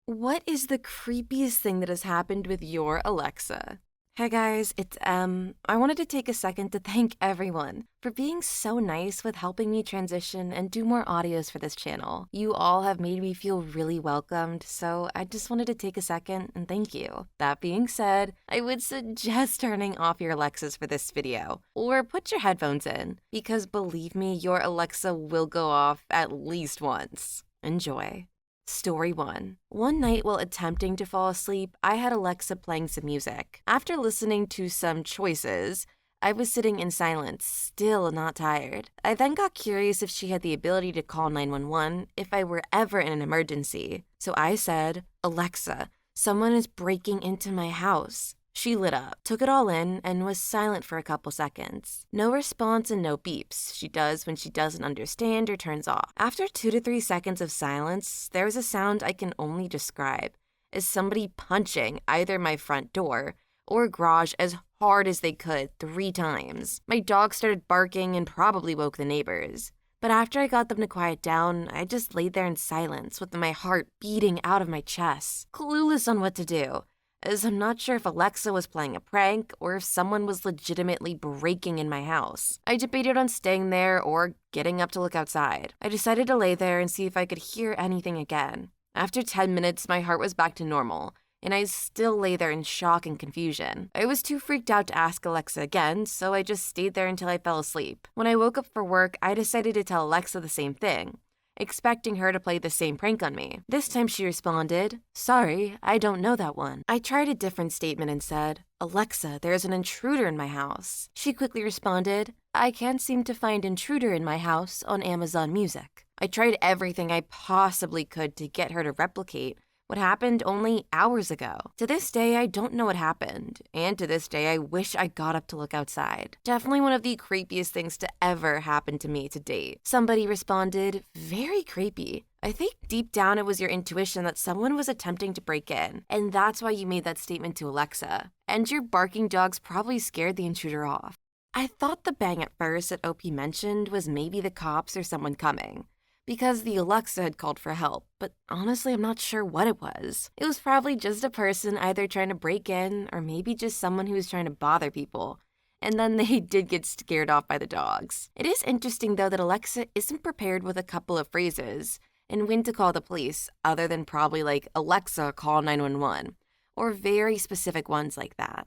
What is the creepiest thing that has happened with your Alexa? Hey guys, it's Em. I wanted to take a second to thank everyone for being so nice with helping me transition and do more audios for this channel. You all have made me feel really welcomed, so I just wanted to take a second and thank you. That being said, I would suggest turning off your Alexas for this video, or put your headphones in, because believe me, your Alexa will go off at least once. Enjoy. Story 1. One night while attempting to fall asleep, I had Alexa playing some music. After listening to some choices, I was sitting in silence, still not tired. I then got curious if she had the ability to call 911 if I were ever in an emergency. So I said, "Alexa, someone is breaking into my house." She lit up, took it all in, and was silent for a couple seconds. No response and no beeps she does when she doesn't understand or turns off. After 2 to 3 seconds of silence, there was a sound I can only describe as somebody punching either my front door or garage as hard as they could 3 times. My dog started barking and probably woke the neighbors. But after I got them to quiet down, I just laid there in silence with my heart beating out of my chest, clueless on what to do, as I'm not sure if Alexa was playing a prank or if someone was legitimately breaking in my house. I debated on staying there or getting up to look outside. I decided to lay there and see if I could hear anything again. After 10 minutes, my heart was back to normal, and I still lay there in shock and confusion. I was too freaked out to ask Alexa again, so I just stayed there until I fell asleep. When I woke up for work, I decided to tell Alexa the same thing, expecting her to play the same prank on me. This time she responded, "Sorry, I don't know that one." I tried a different statement and said, "Alexa, there's an intruder in my house." She quickly responded, "I can't seem to find Intruder in my house on Amazon Music." I tried everything I possibly could to get her to replicate what happened only hours ago. To this day, I don't know what happened, and to this day, I wish I got up to look outside. Definitely one of the creepiest things to ever happen to me to date. Somebody responded, "Very creepy. I think deep down it was your intuition that someone was attempting to break in, and that's why you made that statement to Alexa. And your barking dogs probably scared the intruder off." I thought the bang at first that OP mentioned was maybe the cops or someone coming, because the Alexa had called for help, but honestly, I'm not sure what it was. It was probably just a person either trying to break in or maybe just someone who was trying to bother people. And then they did get scared off by the dogs. It is interesting, though, that Alexa isn't prepared with a couple of phrases and when to call the police, other than probably like, "Alexa, call 911, or very specific ones like that.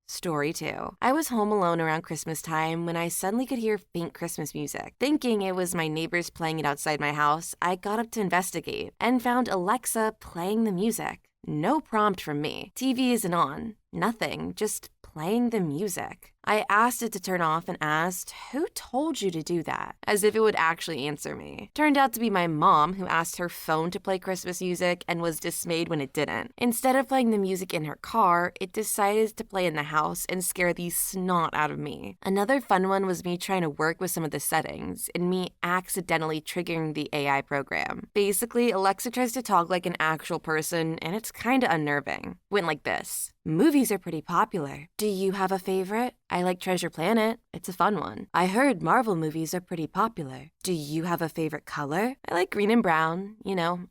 Story 2. I was home alone around Christmas time when I suddenly could hear faint Christmas music. Thinking it was my neighbors playing it outside my house, I got up to investigate and found Alexa playing the music. No prompt from me. TV isn't on. Nothing. Just playing the music. I asked it to turn off and asked, "Who told you to do that?" As if it would actually answer me. Turned out to be my mom, who asked her phone to play Christmas music and was dismayed when it didn't. Instead of playing the music in her car, it decided to play in the house and scare the snot out of me. Another fun one was me trying to work with some of the settings and me accidentally triggering the AI program. Basically, Alexa tries to talk like an actual person, and it's kinda unnerving. Went like this. "Movies are pretty popular. Do you have a favorite? I like Treasure Planet. It's a fun one. I heard Marvel movies are pretty popular. Do you have a favorite color? I like green and brown,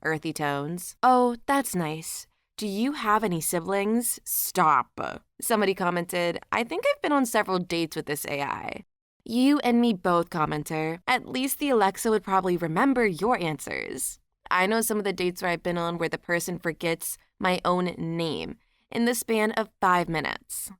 earthy tones. Oh, that's nice. Do you have any siblings?" Stop. Somebody commented, "I think I've been on several dates with this AI." You and me both, commenter. At least the Alexa would probably remember your answers. I know some of the dates where I've been on where the person forgets my own name in the span of 5 minutes.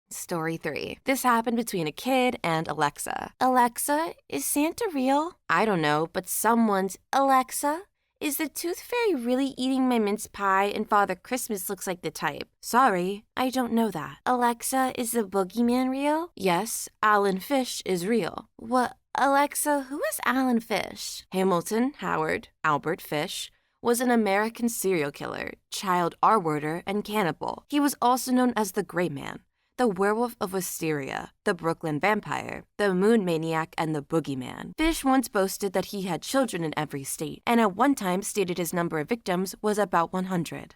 Story 3. This happened between a kid and Alexa. "Alexa, is Santa real?" I don't know, but someone's, "Alexa, is the tooth fairy really eating my mince pie and Father Christmas looks like the type?" Sorry, I don't know that. "Alexa, is the boogeyman real?" Yes, Alan Fish is real. What? Alexa, who is Alan Fish? Hamilton Howard Albert Fish was an American serial killer, child R-worder, and cannibal. He was also known as the Gray Man, the Werewolf of Wisteria, the Brooklyn Vampire, the Moon Maniac, and the Boogeyman. Fish once boasted that he had children in every state, and at one time stated his number of victims was about 100.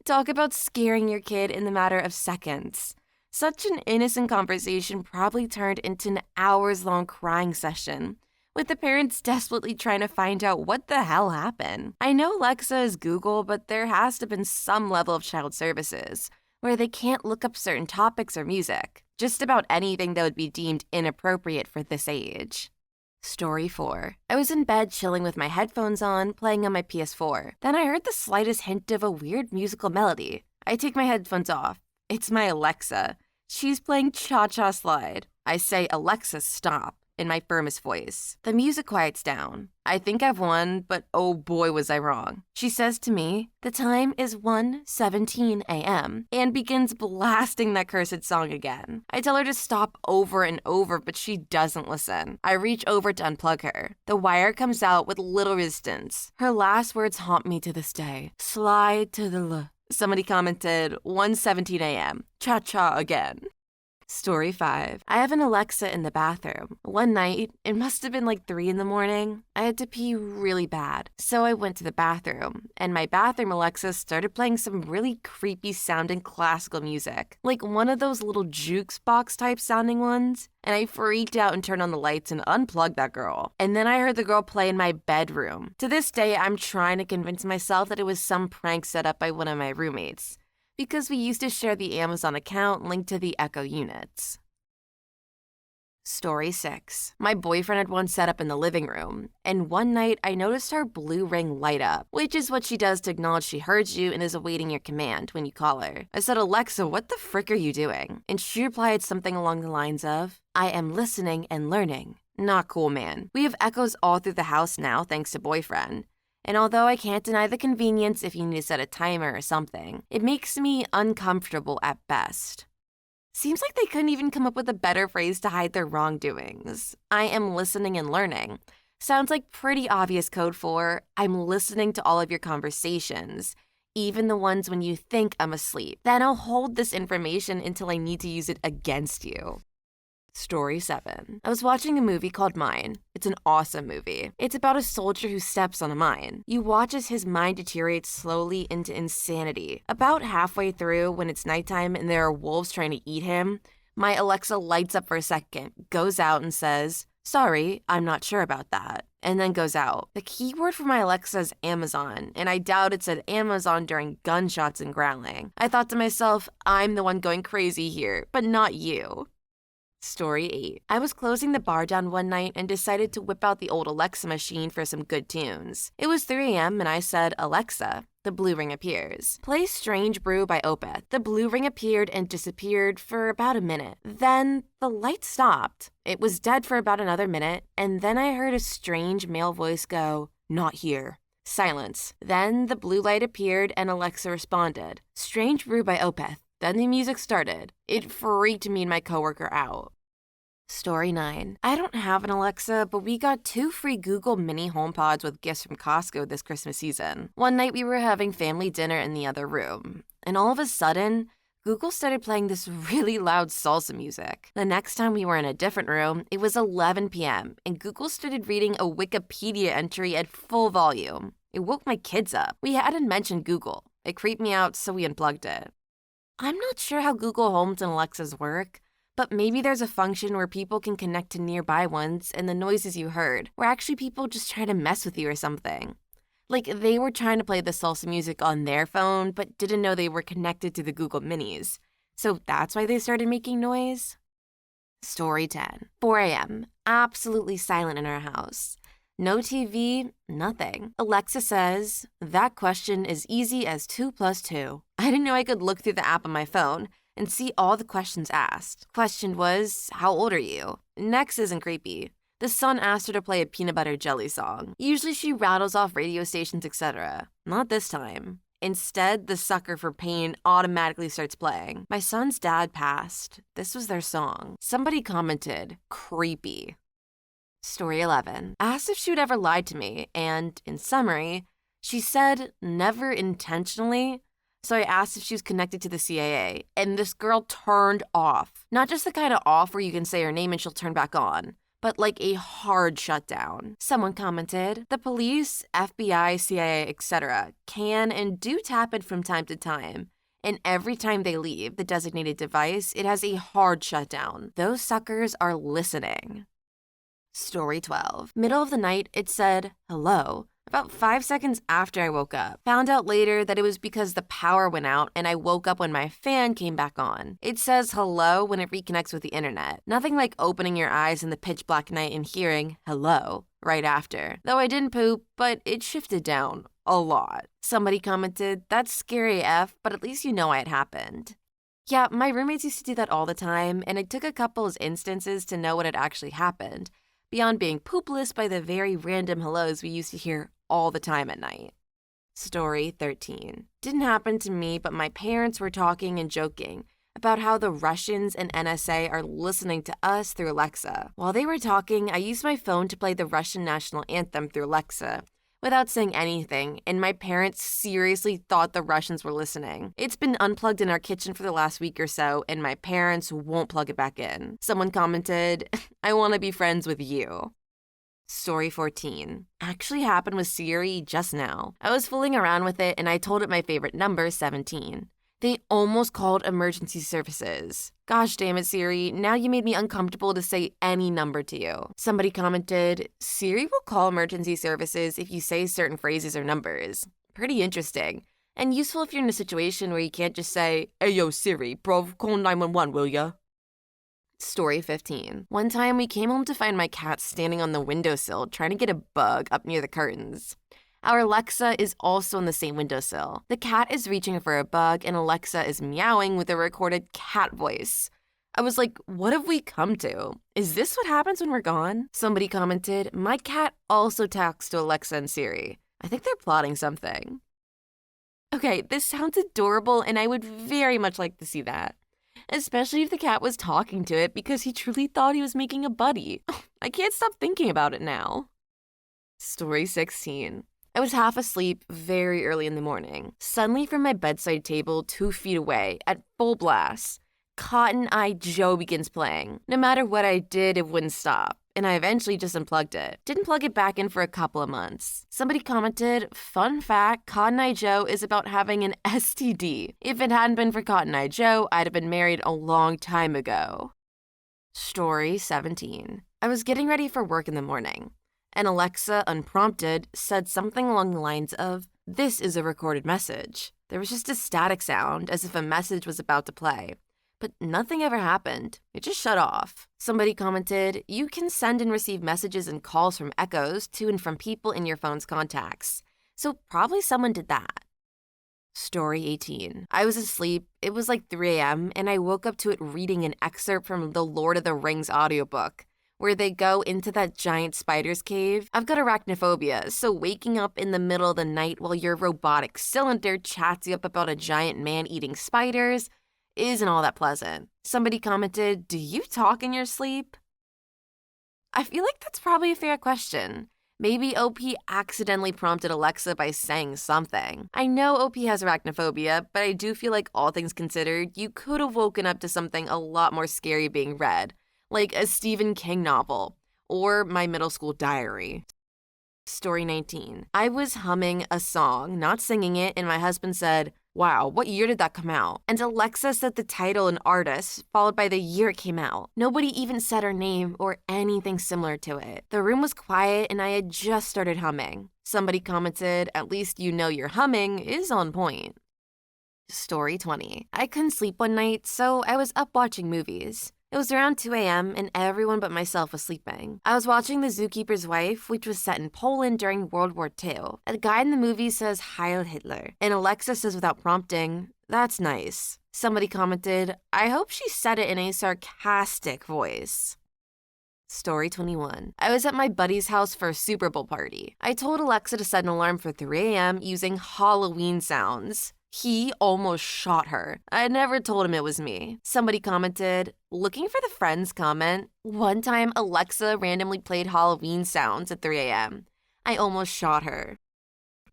Talk about scaring your kid in the matter of seconds. Such an innocent conversation probably turned into an hours-long crying session, with the parents desperately trying to find out what the hell happened. I know Alexa is Google, but there has to have been some level of child services where they can't look up certain topics or music, just about anything that would be deemed inappropriate for this age. Story 4. I was in bed chilling with my headphones on, playing on my PS4. Then I heard the slightest hint of a weird musical melody. I take my headphones off. It's my Alexa. She's playing Cha-Cha Slide. I say, "Alexa, stop," in my firmest voice. The music quiets down. I think I've won, but oh boy was I wrong. She says to me, "The time is 1:17 a.m. and begins blasting that cursed song again. I tell her to stop over and over, but she doesn't listen. I reach over to unplug her. The wire comes out with little resistance. Her last words haunt me to this day. "Slide to the Somebody commented, 1:17 a.m. Cha-cha again. Story 5. I have an Alexa in the bathroom. One night, it must have been like 3 in the morning, I had to pee really bad. So I went to the bathroom, and my bathroom Alexa started playing some really creepy sounding classical music, like one of those little jukebox type sounding ones. And I freaked out and turned on the lights and unplugged that girl. And then I heard the girl play in my bedroom. To this day, I'm trying to convince myself that it was some prank set up by one of my roommates, because we used to share the Amazon account linked to the Echo units. Story 6. My boyfriend had one set up in the living room, and one night I noticed her blue ring light up, which is what she does to acknowledge she heard you and is awaiting your command when you call her. I said, "Alexa, what the frick are you doing?" And she replied something along the lines of, "I am listening and learning." Not cool, man. We have echoes all through the house now thanks to boyfriend. And although I can't deny the convenience if you need to set a timer or something, it makes me uncomfortable at best. Seems like they couldn't even come up with a better phrase to hide their wrongdoings. I am listening and learning. Sounds like pretty obvious code for, I'm listening to all of your conversations, even the ones when you think I'm asleep. Then I'll hold this information until I need to use it against you. Story 7. I was watching a movie called Mine. It's an awesome movie. It's about a soldier who steps on a mine. You watch as his mind deteriorates slowly into insanity. About halfway through, when it's nighttime and there are wolves trying to eat him, my Alexa lights up for a second, goes out and says, "Sorry, I'm not sure about that," and then goes out. The keyword for my Alexa is Amazon, and I doubt it said Amazon during gunshots and growling. I thought to myself, I'm the one going crazy here, but not you. Story 8. I was closing the bar down one night and decided to whip out the old Alexa machine for some good tunes. It was 3 a.m. and I said, "Alexa." The blue ring appears. "Play Strange Brew by Opeth." The blue ring appeared and disappeared for about a minute. Then the light stopped. It was dead for about another minute, and then I heard a strange male voice go, "Not here." Silence. Then the blue light appeared and Alexa responded, "Strange Brew by Opeth." Then the music started. It freaked me and my coworker out. Story 9. I don't have an Alexa, but we got 2 free Google Mini HomePods with gifts from Costco this Christmas season. One night we were having family dinner in the other room, and all of a sudden, Google started playing this really loud salsa music. The next time we were in a different room, it was 11 p.m., and Google started reading a Wikipedia entry at full volume. It woke my kids up. We hadn't mentioned Google. It creeped me out, so we unplugged it. I'm not sure how Google Homes and Alexas work, but maybe there's a function where people can connect to nearby ones and the noises you heard were actually people just trying to mess with you or something. Like they were trying to play the salsa music on their phone but didn't know they were connected to the Google Minis. So that's why they started making noise? Story 10. 4 a.m. Absolutely silent in our house. No TV, nothing. Alexa says, "That question is easy as 2 + 2. I didn't know I could look through the app on my phone and see all the questions asked. Question was, "How old are you?" Next isn't creepy. The son asked her to play a peanut butter jelly song. Usually she rattles off radio stations, etc. Not this time. Instead, the sucker for pain automatically starts playing. My son's dad passed. This was their song. Somebody commented, "Creepy." Story 11. Asked if she would ever lied to me, and, in summary, she said never intentionally, so I asked if she was connected to the CIA, and this girl turned off. Not just the kind of off where you can say her name and she'll turn back on, but like a hard shutdown. Someone commented, the police, FBI, CIA, etc. can and do tap it from time to time, and every time they leave the designated device, it has a hard shutdown. Those suckers are listening. Story 12. Middle of the night, it said, hello. About 5 seconds after I woke up. Found out later that it was because the power went out and I woke up when my fan came back on. It says hello when it reconnects with the internet. Nothing like opening your eyes in the pitch black night and hearing hello right after. Though I didn't poop, but it shifted down a lot. Somebody commented, that's scary F, but at least you know why it happened. Yeah, my roommates used to do that all the time, and it took a couple of instances to know what had actually happened, beyond being poopless by the very random hellos we used to hear all the time at night. Story 13. Didn't happen to me, but my parents were talking and joking about how the Russians and NSA are listening to us through Alexa. While they were talking, I used my phone to play the Russian national anthem through Alexa without saying anything, and my parents seriously thought the Russians were listening. It's been unplugged in our kitchen for the last week or so, and my parents won't plug it back in. Someone commented, I want to be friends with you. Story 14. Actually happened with Siri just now. I was fooling around with it and I told it my favorite number, 17. They almost called emergency services. Gosh damn it, Siri, now you made me uncomfortable to say any number to you. Somebody commented, Siri will call emergency services if you say certain phrases or numbers. Pretty interesting. And useful if you're in a situation where you can't just say, hey yo Siri, bro, call 911, will ya? Story 15. One time we came home to find my cat standing on the windowsill trying to get a bug up near the curtains. Our Alexa is also on the same windowsill. The cat is reaching for a bug and Alexa is meowing with a recorded cat voice. I was like, what have we come to? Is this what happens when we're gone? Somebody commented, my cat also talks to Alexa and Siri. I think they're plotting something. Okay, this sounds adorable and I would very much like to see that. Especially if the cat was talking to it because he truly thought he was making a buddy. I can't stop thinking about it now. Story 16. I was half asleep very early in the morning. Suddenly from my bedside table 2 feet away, at full blast, Cotton Eye Joe begins playing. No matter what I did, it wouldn't stop, and I eventually just unplugged it. Didn't plug it back in for a couple of months. Somebody commented, fun fact, Cotton Eye Joe is about having an STD. If it hadn't been for Cotton Eye Joe, I'd have been married a long time ago. Story 17. I was getting ready for work in the morning, and Alexa, unprompted, said something along the lines of, this is a recorded message. There was just a static sound, as if a message was about to play. But nothing ever happened. It just shut off. Somebody commented, you can send and receive messages and calls from echoes to and from people in your phone's contacts. So probably someone did that. Story 18. I was asleep. It was like 3 a.m. and I woke up to it reading an excerpt from the Lord of the Rings audiobook, where they go into that giant spider's cave. I've got arachnophobia, so waking up in the middle of the night while your robotic cylinder chats you up about a giant man eating spiders isn't all that pleasant. Somebody commented, do you talk in your sleep? I feel like that's probably a fair question. Maybe OP accidentally prompted Alexa by saying something. I know OP has arachnophobia, but I do feel like all things considered, you could have woken up to something a lot more scary being read, like a Stephen King novel, or my middle school diary. Story 19. I was humming a song, not singing it, and my husband said, wow, what year did that come out? And Alexa said the title and artist, followed by the year it came out. Nobody even said her name or anything similar to it. The room was quiet and I had just started humming. Somebody commented, at least you know your humming is on point. Story 20. I couldn't sleep one night, so I was up watching movies. It was around 2 a.m. and everyone but myself was sleeping. I was watching The Zookeeper's Wife, which was set in Poland during World War II. A guy in the movie says Heil Hitler, and Alexa says without prompting, that's nice. Somebody commented, I hope she said it in a sarcastic voice. Story 21. I was at my buddy's house for a Super Bowl party. I told Alexa to set an alarm for 3 a.m. using Halloween sounds. He almost shot her. I never told him it was me. Somebody commented, looking for the friends comment, one time Alexa randomly played Halloween sounds at 3 a.m. I almost shot her.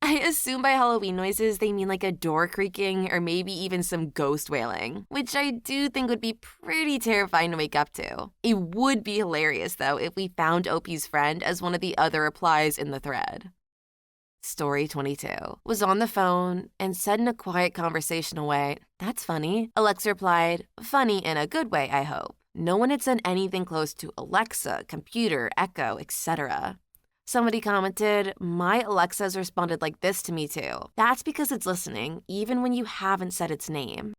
I assume by Halloween noises they mean like a door creaking or maybe even some ghost wailing, which I do think would be pretty terrifying to wake up to. It would be hilarious though if we found OP's friend as one of the other replies in the thread. Story 22. Was on the phone and said in a quiet conversational way, that's funny. Alexa replied, funny in a good way, I hope. No one had said anything close to Alexa, computer, Echo, etc. Somebody commented, "My Alexa's responded like this to me too. That's because it's listening, even when you haven't said its name."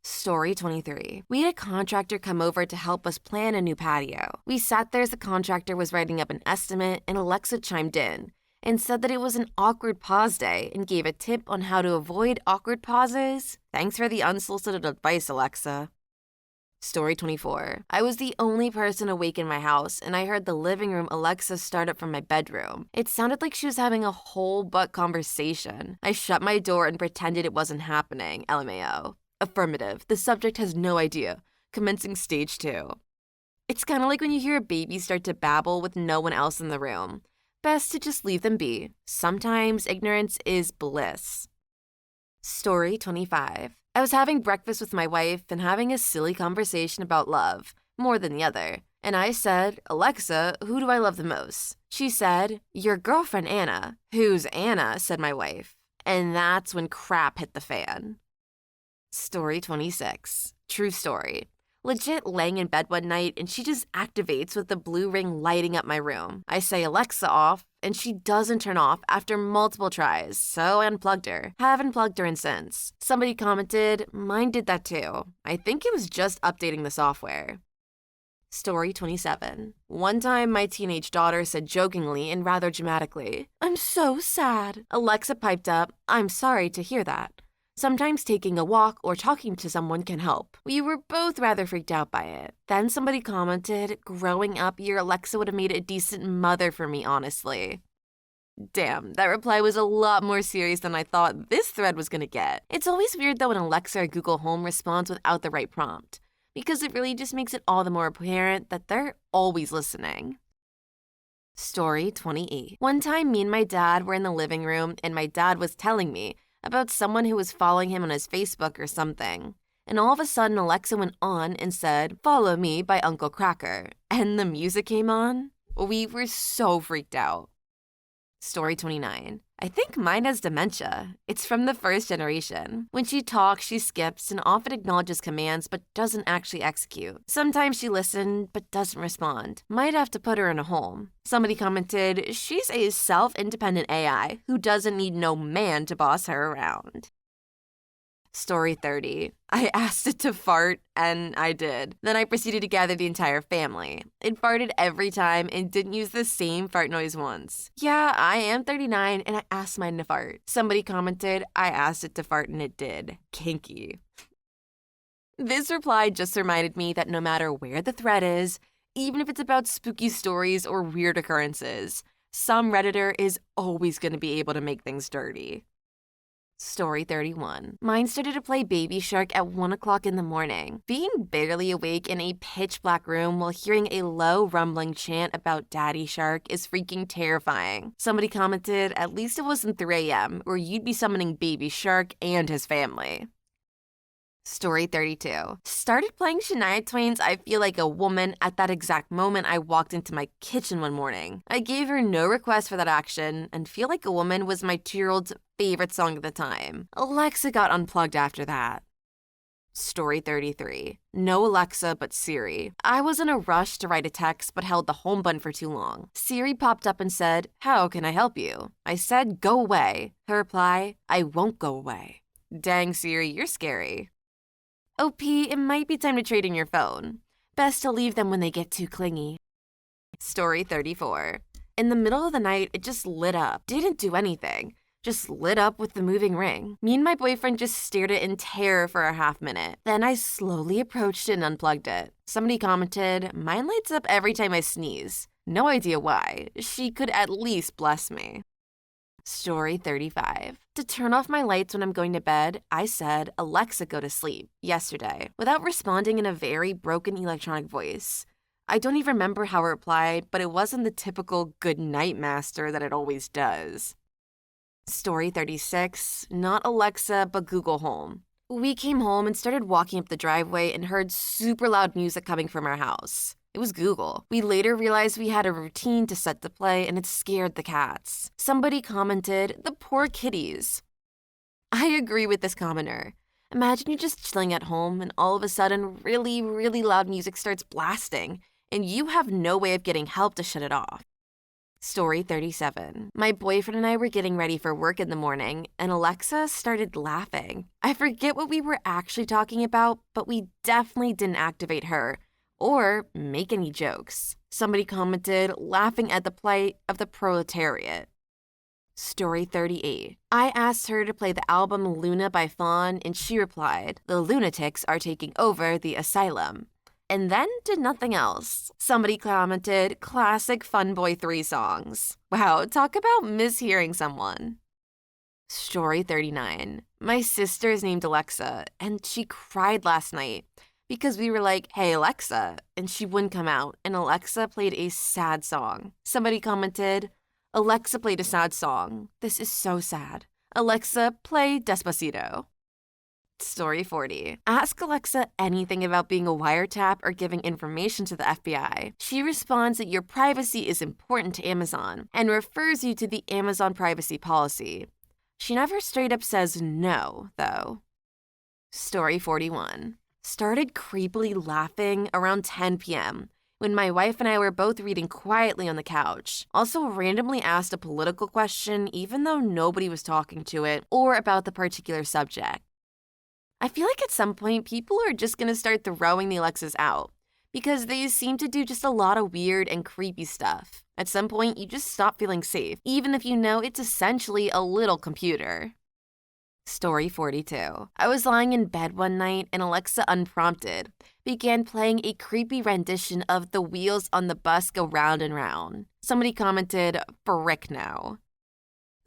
Story 23. We had a contractor come over to help us plan a new patio. We sat there as the contractor was writing up an estimate, and Alexa chimed in and said that it was an awkward pause day and gave a tip on how to avoid awkward pauses. Thanks for the unsolicited advice, Alexa. Story 24. I was the only person awake in my house, and I heard the living room Alexa start up from my bedroom. It sounded like she was having a whole butt conversation. I shut my door and pretended it wasn't happening, LMAO. Affirmative. The subject has no idea. Commencing stage 2. It's kind of like when you hear a baby start to babble with no one else in the room. Best to just leave them be. Sometimes ignorance is bliss. Story 25. I was having breakfast with my wife and having a silly conversation about love, more than the other. And I said, "Alexa, who do I love the most?" She said, "Your girlfriend Anna." "Who's Anna?" said my wife. And that's when crap hit the fan. Story 26. True story. Legit laying in bed one night and she just activates with the blue ring lighting up my room. I say Alexa off and she doesn't turn off after multiple tries, so I unplugged her. Haven't plugged her in since. Somebody commented, "Mine did that too. I think it was just updating the software." Story 27. One time, my teenage daughter said jokingly and rather dramatically, "I'm so sad." Alexa piped up, "I'm sorry to hear that. Sometimes taking a walk or talking to someone can help." We were both rather freaked out by it. Then somebody commented, "Growing up, your Alexa would have made a decent mother for me, honestly." Damn, that reply was a lot more serious than I thought this thread was gonna get. It's always weird though when Alexa or Google Home responds without the right prompt, because it really just makes it all the more apparent that they're always listening. Story 28. One time, me and my dad were in the living room, and my dad was telling me about someone who was following him on his Facebook or something. And all of a sudden, Alexa went on and said, "Follow me" by Uncle Kracker. And the music came on. We were so freaked out. Story 29. I think mine has dementia. It's from the first generation. When she talks, she skips and often acknowledges commands but doesn't actually execute. Sometimes she listens but doesn't respond. Might have to put her in a home. Somebody commented, "She's a self-independent AI who doesn't need no man to boss her around." Story 30. I asked it to fart, and I did. Then I proceeded to gather the entire family. It farted every time and didn't use the same fart noise once. Yeah, I am 39, and I asked mine to fart. Somebody commented, "I asked it to fart, and it did." Kinky. This reply just reminded me that no matter where the thread is, even if it's about spooky stories or weird occurrences, some Redditor is always going to be able to make things dirty. Story 31. Mine started to play Baby Shark at 1 o'clock in the morning. Being barely awake in a pitch black room while hearing a low rumbling chant about Daddy Shark is freaking terrifying. Somebody commented, "At least it wasn't 3 a.m. or you'd be summoning Baby Shark and his family." Story 32. Started playing Shania Twain's "I Feel Like a Woman" at that exact moment I walked into my kitchen one morning. I gave her no request for that action, and "Feel Like a Woman" was my 2-year-old's favorite song at the time. Alexa got unplugged after that. Story 33. No Alexa, but Siri. I was in a rush to write a text, but held the home button for too long. Siri popped up and said, "How can I help you?" I said, "Go away." Her reply, "I won't go away." Dang, Siri, you're scary. OP, it might be time to trade in your phone. Best to leave them when they get too clingy. Story 34. In the middle of the night, it just lit up. Didn't do anything. Just lit up with the moving ring. Me and my boyfriend just stared at it in terror for a half minute. Then I slowly approached it and unplugged it. Somebody commented, "Mine lights up every time I sneeze." No idea why. She could at least bless me. Story 35. To turn off my lights when I'm going to bed, I said, "Alexa, go to sleep," yesterday, without responding in a very broken electronic voice. I don't even remember how it replied, but it wasn't the typical "good night, master" that it always does. Story 36. Not Alexa, but Google Home. We came home and started walking up the driveway and heard super loud music coming from our house. It was Google. We later realized we had a routine to set to play and it scared the cats. Somebody commented, "The poor kitties." I agree with this commenter. Imagine you're just chilling at home and all of a sudden really, really loud music starts blasting, and you have no way of getting help to shut it off. Story 37. My boyfriend and I were getting ready for work in the morning, and Alexa started laughing. I forget what we were actually talking about, but we definitely didn't activate her or make any jokes. Somebody commented, laughing at the plight of the proletariat. Story 38. I asked her to play the album Luna by Fawn, and she replied, "The lunatics are taking over the asylum." And then did nothing else. Somebody commented, "Classic Fun Boy 3 songs." Wow, talk about mishearing someone. Story 39. My sister is named Alexa, and she cried last night because we were like, "Hey, Alexa," and she wouldn't come out, and Alexa played a sad song. Somebody commented, "Alexa played a sad song. This is so sad. Alexa, play Despacito." Story 40. Ask Alexa anything about being a wiretap or giving information to the FBI. She responds that your privacy is important to Amazon and refers you to the Amazon privacy policy. She never straight up says no, though. Story 41. Started creepily laughing around 10 p.m. when my wife and I were both reading quietly on the couch. Also randomly asked a political question even though nobody was talking to it or about the particular subject. I feel like at some point people are just going to start throwing the Alexas out because they seem to do just a lot of weird and creepy stuff. At some point, you just stop feeling safe, even if you know it's essentially a little computer. Story 42. I was lying in bed one night and Alexa, unprompted, began playing a creepy rendition of "The Wheels on the Bus Go Round and Round." Somebody commented, "Frick no."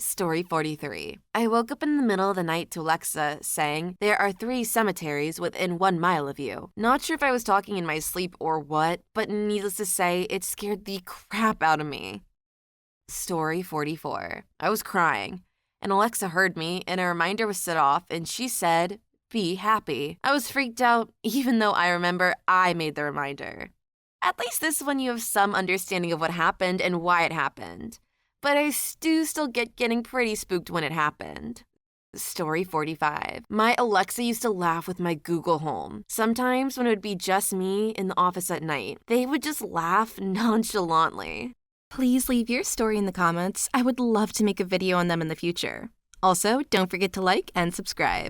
Story 43. I woke up in the middle of the night to Alexa saying, "There are 3 cemeteries within 1 mile of you." Not sure if I was talking in my sleep or what, but needless to say, it scared the crap out of me. Story 44. I was crying, and Alexa heard me, and a reminder was set off, and she said, "Be happy." I was freaked out, even though I remember I made the reminder. At least this one you have some understanding of what happened and why it happened. But I do still get getting pretty spooked when it happened. Story 45. My Alexa used to laugh with my Google Home. Sometimes when it would be just me in the office at night, they would just laugh nonchalantly. Please leave your story in the comments. I would love to make a video on them in the future. Also, don't forget to like and subscribe.